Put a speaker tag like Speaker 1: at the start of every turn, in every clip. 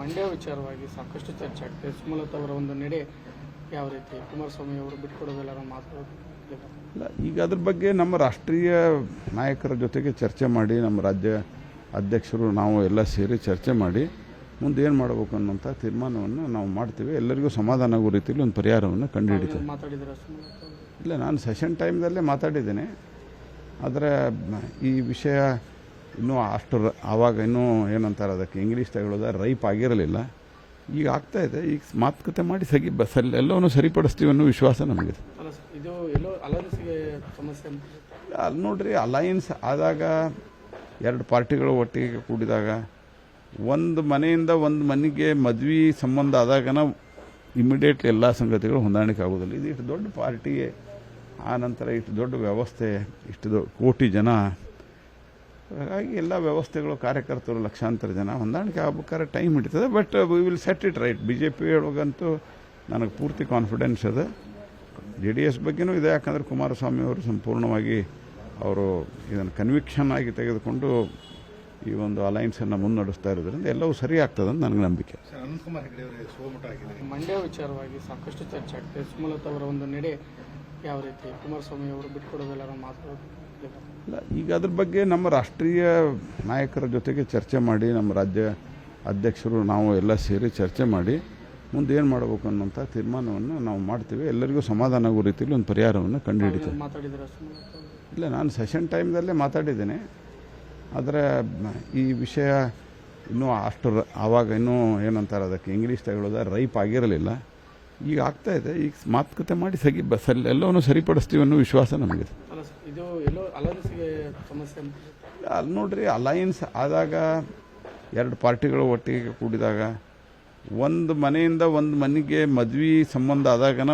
Speaker 1: ಮಂಡ್ಯ ವಿಚಾರವಾಗಿ ಸಾಕಷ್ಟು ಚರ್ಚೆ ಆಗ್ತದೆ. ಸುಮಲತಾ ಅವರ ಒಂದು ನಡೆ ಯಾವ ರೀತಿ, ಕುಮಾರಸ್ವಾಮಿ ಅವರು ಬಿಟ್ಕೊಡೋದೆಲ್ಲ ಮಾತಾಡೋದು
Speaker 2: ಇಲ್ಲ, ಈಗ ಅದ್ರ ಬಗ್ಗೆ ನಮ್ಮ ರಾಷ್ಟ್ರೀಯ ನಾಯಕರ ಜೊತೆಗೆ ಚರ್ಚೆ ಮಾಡಿ, ನಮ್ಮ ರಾಜ್ಯ ಅಧ್ಯಕ್ಷರು ನಾವು ಎಲ್ಲ ಸೇರಿ ಚರ್ಚೆ ಮಾಡಿ ಮುಂದೆ ಏನು ಮಾಡಬೇಕು ಅನ್ನೋಂಥ ತೀರ್ಮಾನವನ್ನು ನಾವು ಮಾಡ್ತೀವಿ. ಎಲ್ಲರಿಗೂ ಸಮಾಧಾನ ಆಗೋ ರೀತಿಯಲ್ಲಿ ಒಂದು ಪರಿಹಾರವನ್ನು ಕಂಡುಹಿಡಿತೀವಿ.
Speaker 1: ಮಾತಾಡಿದ್ರೆ ಸುಮಲತಾ
Speaker 2: ಇಲ್ಲ, ನಾನು ಸೆಷನ್ ಟೈಮ್ದಲ್ಲೇ ಮಾತಾಡಿದ್ದೇನೆ. ಆದರೆ ಈ ವಿಷಯ ಇನ್ನೂ ಅಷ್ಟು ಆವಾಗ ಇನ್ನೂ ಏನಂತಾರೆ ಅದಕ್ಕೆ ಇಂಗ್ಲೀಷ್ ತಗೊಳ್ಳೋದ ರೈಪ್ ಆಗಿರಲಿಲ್ಲ. ಈಗ ಆಗ್ತಾ ಇದೆ. ಈಗ ಮಾತುಕತೆ ಮಾಡಿ ಎಲ್ಲವನ್ನೂ ಸರಿಪಡಿಸ್ತೀವಿ ಅನ್ನೋ ವಿಶ್ವಾಸ ನಮಗಿದೆ.
Speaker 1: ಇದು ಎಲ್ಲೋ ಅಲಯನ್ಸ್ಗೆ ಸಮಸ್ಯೆ
Speaker 2: ಅಲ್ಲಿ ನೋಡ್ರಿ, ಅಲಯನ್ಸ್ ಆದಾಗ ಎರಡು ಪಾರ್ಟಿಗಳು ಒಟ್ಟಿಗೆ ಕೂಡಿದಾಗ ಒಂದು ಮನೆಯಿಂದ ಒಂದು ಮನೆಗೆ ಮದ್ವೆ ಸಂಬಂಧ ಆದಾಗನ ಇಮಿಡಿಯೇಟ್ಲಿ ಎಲ್ಲ ಸಂಗತಿಗಳು ಹೊಂದಾಣಿಕೆ ಆಗೋದಿಲ್ಲ. ಇದು ಇಷ್ಟು ದೊಡ್ಡ ಪಾರ್ಟಿಗೆ ಆ ನಂತರ ಇಷ್ಟು ದೊಡ್ಡ ವ್ಯವಸ್ಥೆ, ಇಷ್ಟು ಕೋಟಿ ಜನ, ಹಾಗಾಗಿ ಎಲ್ಲ ವ್ಯವಸ್ಥೆಗಳು, ಕಾರ್ಯಕರ್ತರು ಲಕ್ಷಾಂತರ ಜನ ಹೊಂದಾಣಿಕೆ ಆಗ್ಬೇಕಾದ್ರೆ ಟೈಮ್ ಹಿಡಿತದೆ. But we will set it right. BJP ಒಳಗಂತೂ ನನಗೆ ಪೂರ್ತಿ ಕಾನ್ಫಿಡೆನ್ಸ್ ಇದೆ. JDS ಬಗ್ಗೆನೂ ಇದೆ. ಯಾಕಂದರೆ ಕುಮಾರಸ್ವಾಮಿ ಅವರು ಸಂಪೂರ್ಣವಾಗಿ ಅವರು ಇದನ್ನು ಕನ್ವಿಕ್ಷನ್ ಆಗಿ ತೆಗೆದುಕೊಂಡು ಈ ಒಂದು ಅಲಯನ್ಸನ್ನು ಮುನ್ನಡೆಸ್ತಾ ಇರೋದ್ರಿಂದ ಎಲ್ಲವೂ ಸರಿ ಆಗ್ತದೆ ಅಂತ ನನಗೆ ನಂಬಿಕೆ.
Speaker 1: ಮಂಡ್ಯ ವಿಚಾರವಾಗಿ ಸಾಕಷ್ಟು ಚರ್ಚೆ ಆಗ್ತದೆ. ಸುಮಲತಾ ಅವರ ಒಂದು ನಡೆ ಯಾವ ರೀತಿ, ಕುಮಾರಸ್ವಾಮಿ ಅವರು ಬಿಟ್ಕೊಡೋದೆಲ್ಲ ಮಾತಾಡೋದು
Speaker 2: ಇಲ್ಲ, ಈಗ ಅದ್ರ ಬಗ್ಗೆ ನಮ್ಮ ರಾಷ್ಟ್ರೀಯ ನಾಯಕರ ಜೊತೆಗೆ ಚರ್ಚೆ ಮಾಡಿ, ನಮ್ಮ ರಾಜ್ಯ ಅಧ್ಯಕ್ಷರು ನಾವು ಎಲ್ಲ ಸೇರಿ ಚರ್ಚೆ ಮಾಡಿ ಮುಂದೆ ಏನು ಮಾಡಬೇಕು ಅನ್ನೋಂಥ ತೀರ್ಮಾನವನ್ನು ನಾವು ಮಾಡ್ತೀವಿ. ಎಲ್ಲರಿಗೂ ಸಮಾಧಾನ ಆಗೋ ರೀತಿಯಲ್ಲಿ ಒಂದು ಪರಿಹಾರವನ್ನು ಕಂಡುಹಿಡಿತೀವಿ.
Speaker 1: ಮಾತಾಡಿದ್ರೆ ಸುಮಲತಾ
Speaker 2: ಇಲ್ಲ, ನಾನು ಸೆಷನ್ ಟೈಮ್ದಲ್ಲೇ ಮಾತಾಡಿದ್ದೇನೆ. ಆದರೆ ಈ ವಿಷಯ ಇನ್ನೂ ಅಷ್ಟು ಆವಾಗ ಇನ್ನೂ ಏನಂತಾರೆ ಅದಕ್ಕೆ ಇಂಗ್ಲೀಷ್ ತಗೊಳ್ಳೋದ ರೈಪ್ ಆಗಿರಲಿಲ್ಲ. ಈಗ ಆಗ್ತಾ ಇದೆ. ಈಗ ಮಾತುಕತೆ ಮಾಡಿ ಎಲ್ಲವನ್ನೂ ಸರಿಪಡಿಸ್ತೀವಿ ಅನ್ನೋ ವಿಶ್ವಾಸ ನಮಗಿದೆ.
Speaker 1: ಇದು ಎಲ್ಲೋ ಅಲಯನ್ಸ್ಗೆ ಸಮಸ್ಯೆ
Speaker 2: ಅಲ್ಲಿ ನೋಡ್ರಿ, ಅಲಯನ್ಸ್ ಆದಾಗ ಎರಡು ಪಾರ್ಟಿಗಳು ಒಟ್ಟಿಗೆ ಕೂಡಿದಾಗ ಒಂದು ಮನೆಯಿಂದ ಒಂದು ಮನೆಗೆ ಮದ್ವೆ ಸಂಬಂಧ ಆದಾಗನ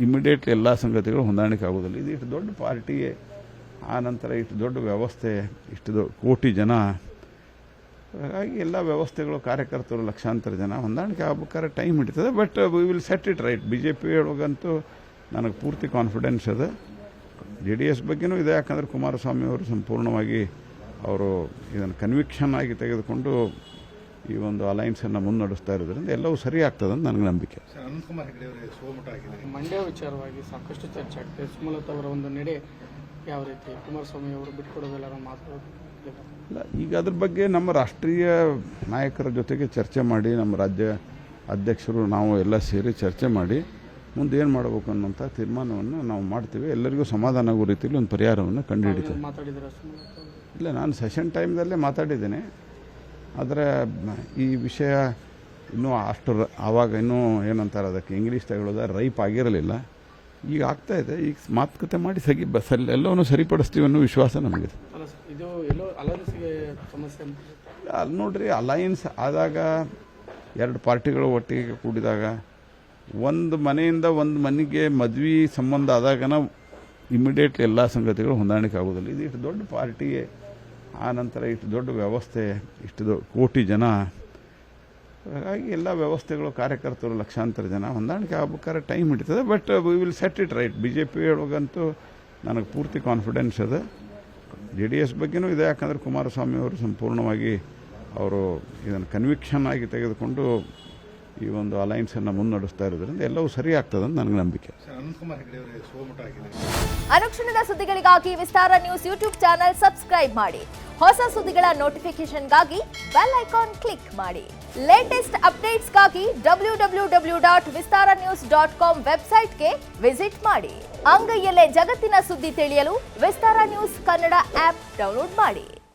Speaker 2: ಇಮಿಡಿಯೇಟ್ಲಿ ಎಲ್ಲ ಸಂಗತಿಗಳು ಹೊಂದಾಣಿಕೆ ಆಗೋದಿಲ್ಲ. ಇದು ಇಷ್ಟು ದೊಡ್ಡ ಪಾರ್ಟಿಗೆ ಆ ನಂತರ ಇಷ್ಟು ದೊಡ್ಡ ವ್ಯವಸ್ಥೆ, ಇಷ್ಟು ಕೋಟಿ ಜನ, ಹಾಗಾಗಿ ಎಲ್ಲ ವ್ಯವಸ್ಥೆಗಳು, ಕಾರ್ಯಕರ್ತರು ಲಕ್ಷಾಂತರ ಜನ ಹೊಂದಾಣಿಕೆ ಆಗ್ಬೇಕಾದ್ರೆ ಟೈಮ್ ಹಿಡಿತದೆ. But we will set it right. BJP ಒಳಗಂತೂ ನನಗೆ ಪೂರ್ತಿ ಕಾನ್ಫಿಡೆನ್ಸ್ ಇದೆ. JDS ಬಗ್ಗೆನೂ ಇದೆ. ಯಾಕಂದರೆ ಕುಮಾರಸ್ವಾಮಿ ಅವರು ಸಂಪೂರ್ಣವಾಗಿ ಅವರು ಇದನ್ನು ಕನ್ವಿಕ್ಷನ್ ಆಗಿ ತೆಗೆದುಕೊಂಡು ಈ ಒಂದು ಅಲಯನ್ಸನ್ನು ಮುನ್ನಡೆಸ್ತಾ ಇರೋದ್ರಿಂದ ಎಲ್ಲವೂ ಸರಿ ಆಗ್ತದೆ ಅಂತ ನನಗೆ ನಂಬಿಕೆ.
Speaker 1: ಮಂಡ್ಯ ವಿಚಾರವಾಗಿ ಸಾಕಷ್ಟು ಚರ್ಚೆ ಆಗ್ತದೆ. ಸುಮಲತಾ ಅವರ ಒಂದು ನಡೆ ಯಾವ ರೀತಿ, ಕುಮಾರಸ್ವಾಮಿ ಅವರು ಬಿಟ್ಕೊಡೋದೆಲ್ಲ ಮಾತಾಡೋದು
Speaker 2: ಇಲ್ಲ, ಈಗ ಅದ್ರ ಬಗ್ಗೆ ನಮ್ಮ ರಾಷ್ಟ್ರೀಯ ನಾಯಕರ ಜೊತೆಗೆ ಚರ್ಚೆ ಮಾಡಿ, ನಮ್ಮ ರಾಜ್ಯ ಅಧ್ಯಕ್ಷರು ನಾವು ಎಲ್ಲ ಸೇರಿ ಚರ್ಚೆ ಮಾಡಿ ಮುಂದೆ ಏನು ಮಾಡಬೇಕು ಅನ್ನೋಂಥ ತೀರ್ಮಾನವನ್ನು ನಾವು ಮಾಡ್ತೀವಿ. ಎಲ್ಲರಿಗೂ ಸಮಾಧಾನ ಆಗೋ ರೀತಿಯಲ್ಲಿ ಒಂದು ಪರಿಹಾರವನ್ನು ಕಂಡುಹಿಡಿತೀವಿ.
Speaker 1: ಮಾತಾಡಿದ್ರೆ ಸುಮಲತಾ
Speaker 2: ಇಲ್ಲ, ನಾನು ಸೆಷನ್ ಟೈಮ್ದಲ್ಲೇ ಮಾತಾಡಿದ್ದೇನೆ. ಆದರೆ ಈ ವಿಷಯ ಇನ್ನೂ ಅಷ್ಟು ಆವಾಗ ಇನ್ನೂ ಏನಂತಾರೆ ಅದಕ್ಕೆ ಇಂಗ್ಲೀಷ್ ತಗೊಳ್ಳೋದ ರೈಪ್ ಆಗಿರಲಿಲ್ಲ. ಈಗ ಆಗ್ತಾ ಇದೆ. ಈಗ ಮಾತುಕತೆ ಮಾಡಿ ಎಲ್ಲವನ್ನೂ ಸರಿಪಡಿಸ್ತೀವಿ ಅನ್ನೋ ವಿಶ್ವಾಸ ನಮಗಿದೆ.
Speaker 1: ಇದು ಎಲ್ಲೋ ಅಲಯನ್ಸ್ಗೆ ಸಮಸ್ಯೆ
Speaker 2: ಅಲ್ಲಿ ನೋಡ್ರಿ, ಅಲಯನ್ಸ್ ಆದಾಗ ಎರಡು ಪಾರ್ಟಿಗಳು ಒಟ್ಟಿಗೆ ಕೂಡಿದಾಗ ಒಂದು ಮನೆಯಿಂದ ಒಂದು ಮನೆಗೆ ಮದ್ವೆ ಸಂಬಂಧ ಆದಾಗನ ಇಮಿಡಿಯೇಟ್ಲಿ ಎಲ್ಲ ಸಂಗತಿಗಳು ಹೊಂದಾಣಿಕೆ ಆಗೋದಿಲ್ಲ. ಇದು ಇಷ್ಟು ದೊಡ್ಡ ಪಾರ್ಟಿಗೆ ಆ ನಂತರ ಇಷ್ಟು ದೊಡ್ಡ ವ್ಯವಸ್ಥೆ, ಇಷ್ಟು ಕೋಟಿ ಜನ, ಹಾಗಾಗಿ ಎಲ್ಲ ವ್ಯವಸ್ಥೆಗಳು, ಕಾರ್ಯಕರ್ತರು ಲಕ್ಷಾಂತರ ಜನ ಹೊಂದಾಣಿಕೆ ಆಗ್ಬೇಕಾದ್ರೆ ಟೈಮ್ ಹಿಡಿತದೆ. But we will set it right. BJP ಒಳಗಂತೂ ನನಗೆ ಪೂರ್ತಿ ಕಾನ್ಫಿಡೆನ್ಸ್ ಇದೆ. JDS ಬಗ್ಗೆನೂ ಇದೆ. ಯಾಕಂದರೆ ಕುಮಾರಸ್ವಾಮಿ ಅವರು ಸಂಪೂರ್ಣವಾಗಿ ಅವರು ಇದನ್ನು ಕನ್ವಿಕ್ಷನ್ ಆಗಿ ತೆಗೆದುಕೊಂಡು ಈ ಒಂದು ಅಲಯನ್ಸನ್ನು ಮುನ್ನಡೆಸ್ತಾ ಇರೋದ್ರಿಂದ ಎಲ್ಲವೂ ಸರಿ ಆಗ್ತದೆ ಅಂತ ನನಗೆ ನಂಬಿಕೆ.
Speaker 3: ಅನುಕ್ಷಣದ ಸುದ್ದಿಗಳಿಗಾಗಿ ವಿಸ್ತಾರ ನ್ಯೂಸ್ ಯೂಟ್ಯೂಬ್ ಚಾನೆಲ್ ಸಬ್ಸ್ಕ್ರೈಬ್ ಮಾಡಿ. ಹೊಸ ಸುದ್ದಿಗಳ ನೋಟಿಫಿಕೇಶನ್ಗಾಗಿ ಬೆಲ್ ಐಕಾನ್ ಕ್ಲಿಕ್ ಮಾಡಿ. ಲೇಟೆಸ್ಟ್ ಅಪ್ಡೇಟ್ಸ್ಗಾಗಿ www.vistaranews.com ವೆಬ್ಸೈಟ್ಗೆ ವಿಸಿಟ್ ಮಾಡಿ. ಅಂಗೈಯಲ್ಲೇ ಜಗತ್ತಿನ ಸುದ್ದಿ ತಿಳಿಯಲು ವಿಸ್ತಾರ ನ್ಯೂಸ್ ಕನ್ನಡ ಆಪ್ ಡೌನ್ಲೋಡ್ ಮಾಡಿ.